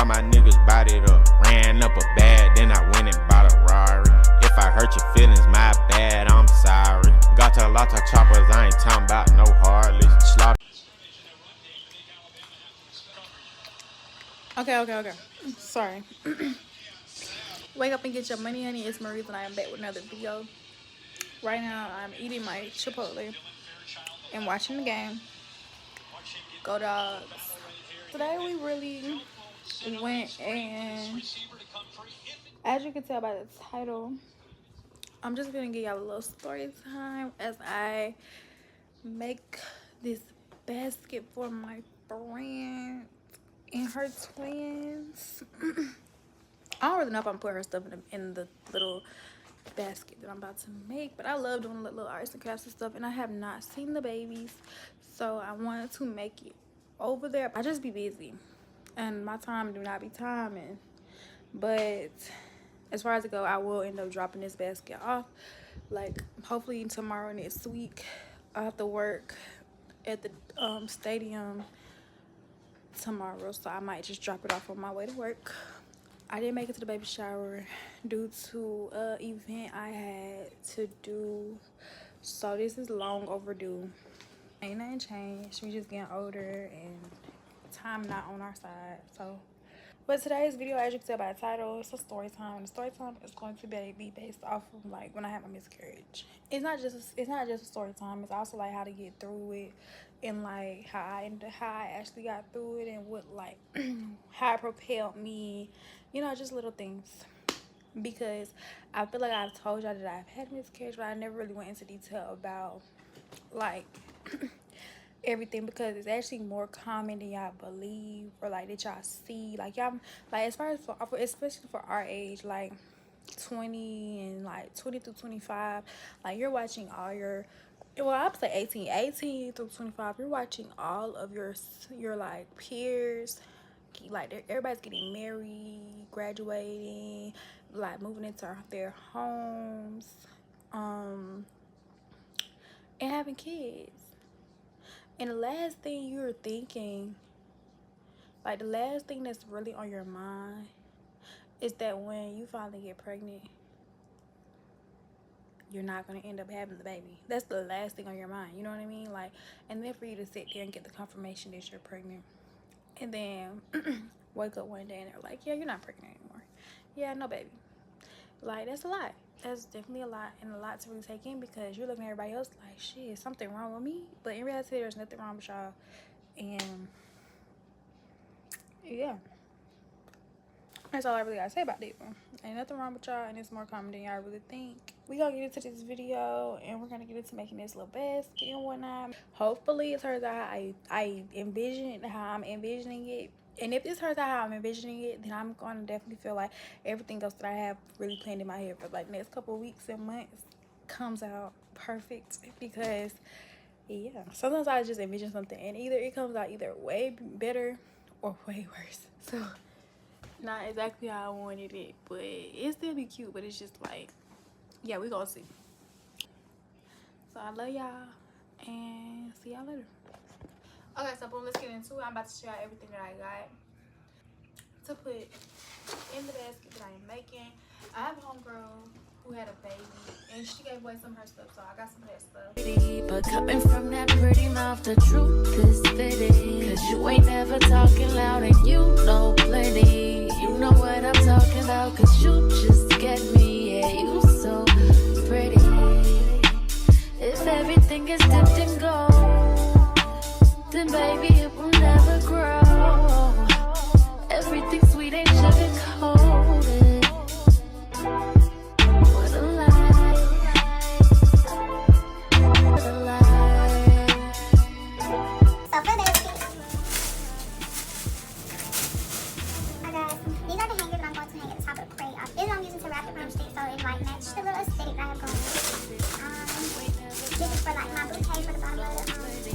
my niggas bodied up. Ran up a bag, then I went and bought a Rari. If I hurt your feelings, my bad, I'm sorry. Got a lot of choppers, I ain't talking about no Harley. Slaughter. Okay. Sorry. Wake up and get your money, honey. It's Maurice and I am back with another video. Right now, I'm eating my Chipotle and watching the game. Go Dogs. Today, we really went and, as you can tell by the title, I'm just going to give y'all a little story time as I make this basket for my friend and her twins. I don't really know if I'm gonna put her stuff in the little basket that I'm about to make, but I love doing little arts and crafts and stuff, and I have not seen the babies, so I wanted to make it over there. I just be busy and my time do not be timing, but as far as it go, I will end up dropping this basket off, like hopefully tomorrow next week. I have to work at the stadium tomorrow, so I might just drop it off on my way to work. I didn't make it to the baby shower due to an event I had to do, so this is long overdue. Ain't nothing changed, we just getting older and time not on our side. So but today's video, as you can tell by the title, it's a story time. The story time is going to be based off of like when I had my miscarriage. It's not just a story time, it's also like how to get through it, and like how I actually got through it, and what like how it propelled me, you know, just little things. Because I feel like I've told y'all that I've had a miscarriage, but I never really went into detail about like everything, because it's actually more common than y'all believe, or like that y'all see. Like y'all, like as far as for, especially for our age, like 20 and like 20 through 25, like you're watching all your, well, I'd say 18 through 25, you're watching all of your like peers, like everybody's getting married, graduating, like moving into their homes, and having kids. And the last thing you're thinking, like the last thing that's really on your mind, is that when you finally get pregnant, you're not going to end up having the baby. That's the last thing on your mind, you know what I mean? Like, and then for you to sit there and get the confirmation that you're pregnant, and then wake up one day and they're like, yeah, you're not pregnant anymore. Yeah, no baby. Like, that's a lot. That's definitely a lot, and a lot to really take in, because you're looking at everybody else like, shit, is something wrong with me? But in reality, there's nothing wrong with y'all. And yeah, that's all I really gotta say about that one. Ain't nothing wrong with y'all, and it's more common than y'all really think. We gonna get into this video, and we're gonna get into making this little basket and whatnot. Hopefully it turns out how I envision, how I'm envisioning it. And if this turns out how I'm envisioning it, then I'm gonna definitely feel like everything else that I have really planned in my head for like next couple of weeks and months comes out perfect. Because yeah, sometimes I just envision something and either it comes out either way better or way worse. So not exactly how I wanted it, but it still be cute. But it's just like, yeah, we gonna see. So I love y'all, and see y'all later. Okay, so boom, let's get into it. I'm about to show y'all everything that I got to put in the basket that I am making. I have a homegirl who had a baby, and she gave away some of her stuff, so I got some of that stuff. But coming from that pretty mouth, the truth is fitting. Cause you ain't never talking loud, and you know plenty. You know what I'm talking about, cause you just get me. Yeah, you so pretty. If everything is dipped in gold, then baby it will never grow. Everything sweet ain't sugar coated. What a lie. What a lie. So for this, I got, these are the hangers that I'm going to hang at the top of the crate. This is what I'm using to wrap it around stick, so it like match the little aesthetic that I have going. This is for like my bouquet for the bottom of the basket.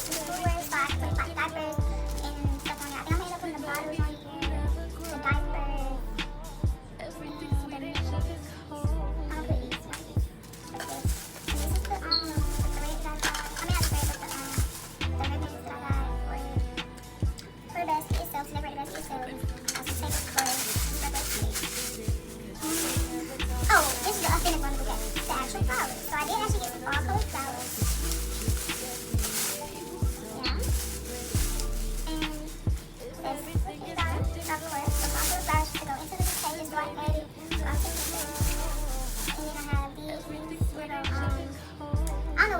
Footwear, so I can put like diapers and stuff on here. I think I'm gonna end up putting the bottles on here, the diapers, and I'm gonna put these right here. And this is the thread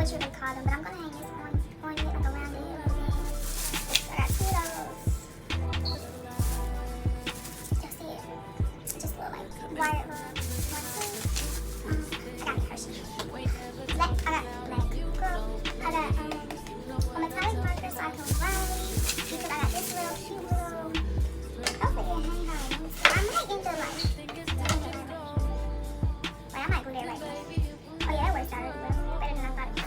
what you would call them, but I'm gonna hang this on it, like around it a little bit. So I got two of those. You'll see it. Just little like wire one, two. I got Hershey. I got black girl. I got a metallic marker so I can write. Because I got this little cute little. Hopefully it hang high. I might end up like. Wait, I might go there right there. Oh yeah, that works out really well. Better than I thought it would.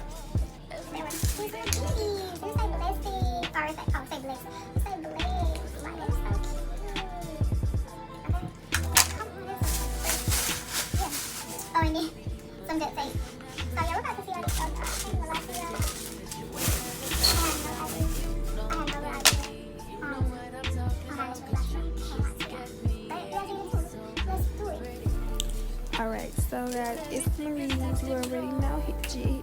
They were these are kitties. They say blessy. Or say, oh, say bless. Say bless. Like that's so cute. Okay. Yeah. Oh, and then some duct tape. So yeah, we're about to see how this goes. I ain't gonna lie to y'all. I had no idea. How this was actually. But yeah, let's do it. Alright, so guys, it's Marie. You already know. Hit you.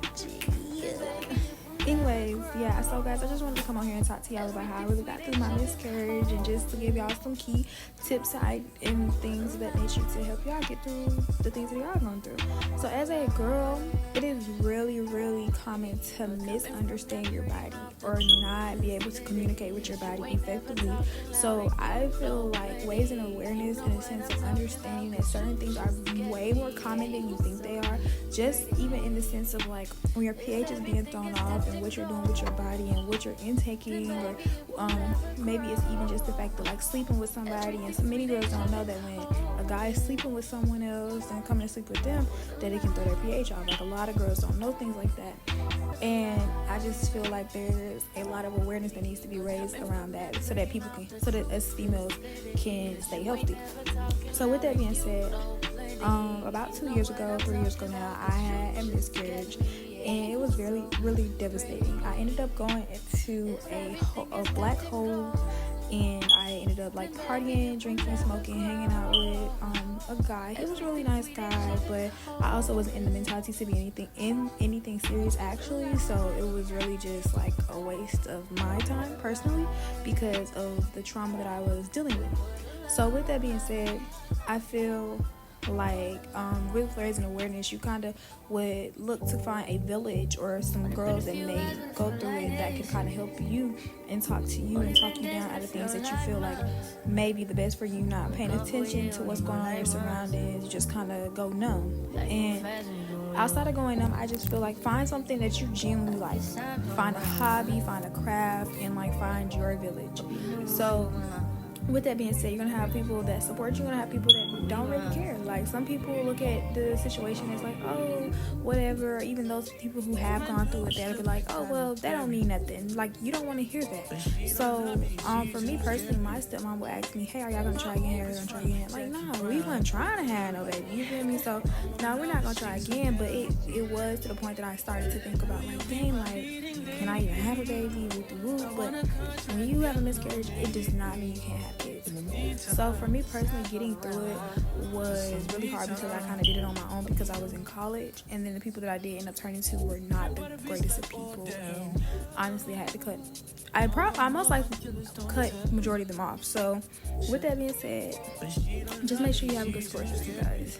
Anyways, yeah, so guys, I just wanted to come on here and talk to y'all about how I really got through my miscarriage and just to give y'all some key tips and things of that nature to help y'all get through the things that y'all going through. So as a girl, it is really, really common to misunderstand your body or not be able to communicate with your body effectively. So I feel like ways and awareness in a sense of understanding that certain things are way more common than you think they are. Just even in the sense of like when your pH is being thrown off and what you're doing with your body and what you're intaking, or maybe it's even just the fact of like sleeping with somebody. And so many girls don't know that when a guy is sleeping with someone else and coming to sleep with them, that it can throw their pH off. Like a lot of girls don't know things like that, and I just feel like there's a lot of awareness that needs to be raised around that so that so that us females can stay healthy. So with that being said, about 3 years ago now, I had a miscarriage, and it was really, really devastating. I ended up going into a black hole, and I ended up like partying, drinking, smoking, hanging out with a guy. He was a really nice guy, but I also wasn't in the mentality to be anything serious actually. So it was really just like a waste of my time personally because of the trauma that I was dealing with. So with that being said, I feel like with raising awareness, you kind of would look to find a village or some girls that may go through it that can kind of help you and talk to you and talk you down out of things that you feel like may be the best for you, not paying attention to what's going on in your surroundings. You just kind of go numb. And outside of going numb, I just feel like find something that you genuinely like. Find a hobby, find a craft, and like find your village. So with that being said, you're gonna have people that support you, you're gonna have people that don't really care. Like some people look at the situation as like, oh, whatever. Even those people who have gone through it, they'll be like, oh, well, that don't mean nothing. Like you don't want to hear that. So for me personally, my stepmom would ask me, hey, are y'all gonna try again? Are you gonna try again? Like, no, we weren't trying to have no baby. You feel me? So no, we're not gonna try again. But it was to the point that I started to think about like, dang, like, can I even have a baby? But when you have a miscarriage, it does not mean you can't have kids. So for me personally, getting through it was really hard because I kind of did it on my own because I was in college, and then the people that I did end up turning to were not the greatest of people, and honestly I had to cut. I most likely cut majority of them off. So with that being said, just make sure you have a good support system, guys.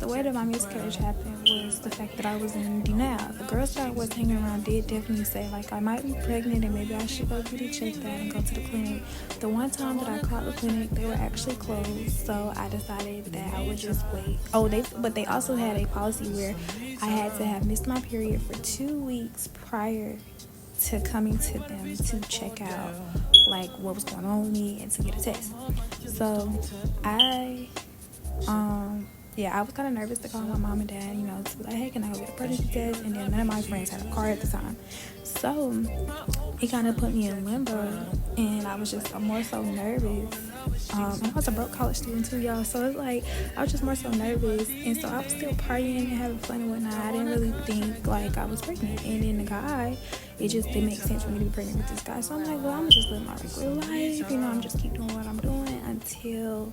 The way that my miscarriage happened was the fact that I was in denial. The girls that I was hanging around did definitely say like I might be pregnant and maybe I should go get it checked out and go to the clinic. The one time that I called the clinic, they were actually closed, so I decided that I would just wait. But they also had a policy where I had to have missed my period for 2 weeks prior to coming to them to check out like what was going on with me and to get a test. So I was kind of nervous to call my mom and dad, to be like, hey, can I go get a pregnancy test? And then none of my friends had a car at the time. So it kind of put me in limbo, and I was just more so nervous. And I was a broke college student too, y'all. So it's like, I was just more so nervous. And so I was still partying and having fun and whatnot. I didn't really think like I was pregnant. And then the guy, it just didn't make sense for me to be pregnant with this guy. So I'm like, well, I'm just living my regular life. I'm just keep doing what I'm doing until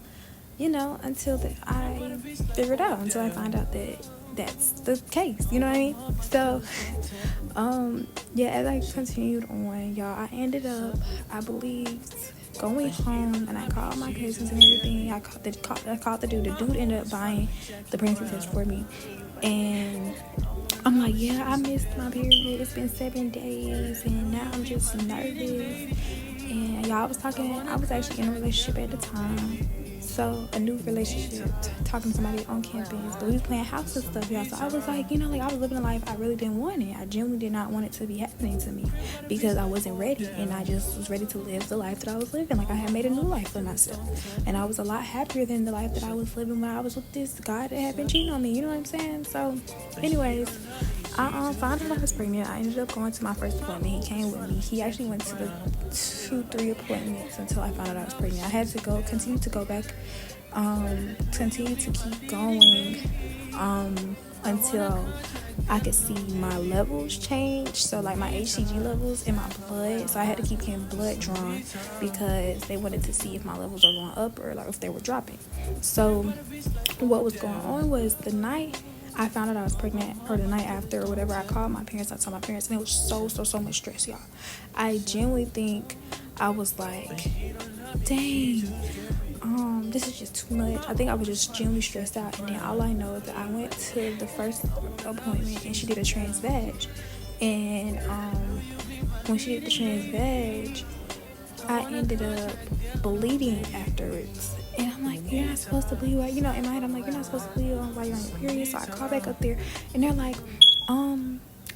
I figure it out, until I find out that that's the case, you know what I mean? So, as I continued on, y'all, I ended up, I believe, going home, and I called my cousins and everything. I called the dude. The dude ended up buying the pregnancy test for me, and I'm like, yeah, I missed my period. It's been 7 days, and now I'm just nervous. And y'all, I was actually in a relationship at the time. So, a new relationship, talking to somebody on campus. But we was playing house and stuff, y'all. So, I was like, like, I was living a life I really didn't want it. I genuinely did not want it to be happening to me because I wasn't ready. And I just was ready to live the life that I was living. Like, I had made a new life for myself. And I was a lot happier than the life that I was living when I was with this guy that had been cheating on me. You know what I'm saying? So, anyways, I found out I was pregnant. I ended up going to my first appointment. He came with me. He actually went to the 2-3 appointments until I found out I was pregnant. I had to continue to go back, continue to keep going until I could see my levels change. So like my HCG levels in my blood. So I had to keep getting blood drawn because they wanted to see if my levels were going up or like if they were dropping. So what was going on was the night I found out I was pregnant, or the night after, or whatever, I called my parents, I told my parents, and it was so much stress, y'all. I genuinely think I was like, dang, this is just too much. I think I was just genuinely stressed out, and then all I know is that I went to the first appointment, and she did a trans vag, and when she did the trans vag, I ended up bleeding afterwards. And I'm like, you're not supposed to bleed. In my head, I'm like, you're not supposed to bleed while you're on your period. So I call back up there, and they're like,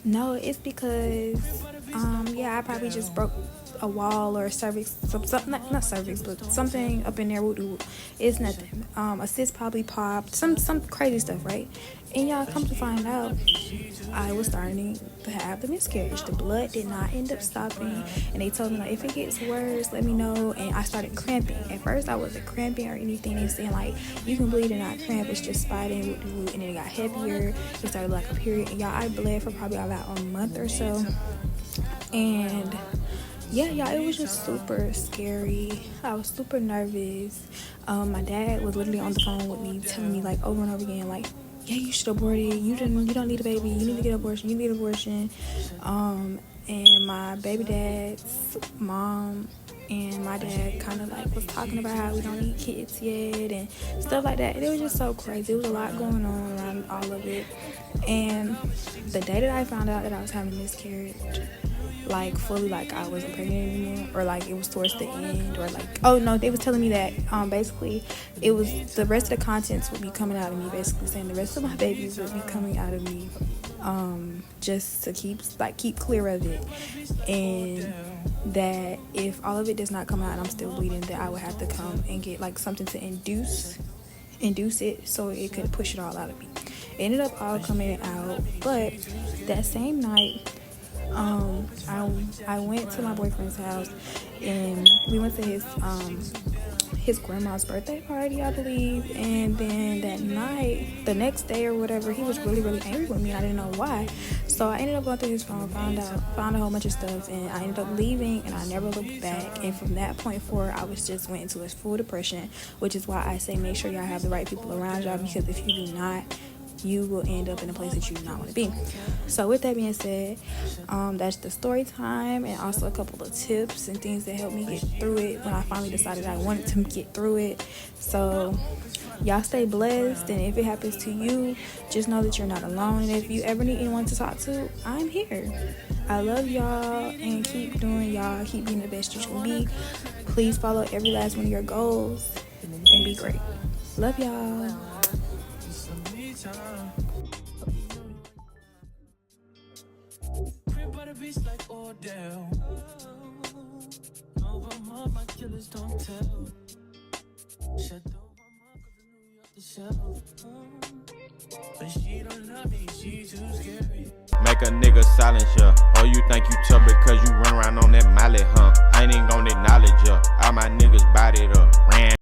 no, it's because, I probably just broke a wall or a cervix, not cervix, but something up in there. It's nothing. A cyst probably popped, some crazy stuff, right? And y'all, come to find out, I was starting to have the miscarriage. The blood did not end up stopping, and they told me, like, if it gets worse, let me know. And I started cramping. At first, I wasn't cramping or anything. They saying, like, you can bleed and not cramp. It's just spotting, and then it got heavier. It started like a period. And y'all, I bled for probably about a month or so. And yeah, y'all, it was just super scary. I was super nervous. My dad was literally on the phone with me, telling me, like, over and over again, like, yeah, you should abort it. You don't need a baby. You need to get an abortion. You need an abortion. And my baby dad's mom and my dad kind of like was talking about how we don't need kids yet and stuff like that. And it was just so crazy. It was a lot going on around all of it. And the day that I found out that I was having a miscarriage, like fully, like I wasn't pregnant anymore, or like it was towards the end, or like, oh no, they was telling me that basically it was the rest of the contents would be coming out of me, basically saying the rest of my babies would be coming out of me, just to keep clear of it, and that if all of it does not come out and I'm still bleeding, that I would have to come and get like something to induce it so it could push it all out of me. It ended up all coming out, but that same night, I went to my boyfriend's house, and we went to his grandma's birthday party, I believe. And then that night, the next day or whatever, he was really angry with me, and I didn't know why. So I ended up going through his phone, found a whole bunch of stuff, and I ended up leaving, and I never looked back. And from that point forward, I went into a full depression, which is why I say make sure y'all have the right people around y'all, because if you do not, you will end up in a place that you do not want to be. So with that being said, that's the story time, and also a couple of tips and things that helped me get through it when I finally decided I wanted to get through it. So y'all stay blessed, and if it happens to you, just know that you're not alone. And if you ever need anyone to talk to, I'm here. I love y'all, and keep doing y'all. Keep being the best you can be. Please follow every last one of your goals and be great. Love y'all. Make a nigga silence ya. Oh, you think you tough because you run around on that mallet, huh? I ain't even gonna acknowledge ya. All my niggas bodied up, ran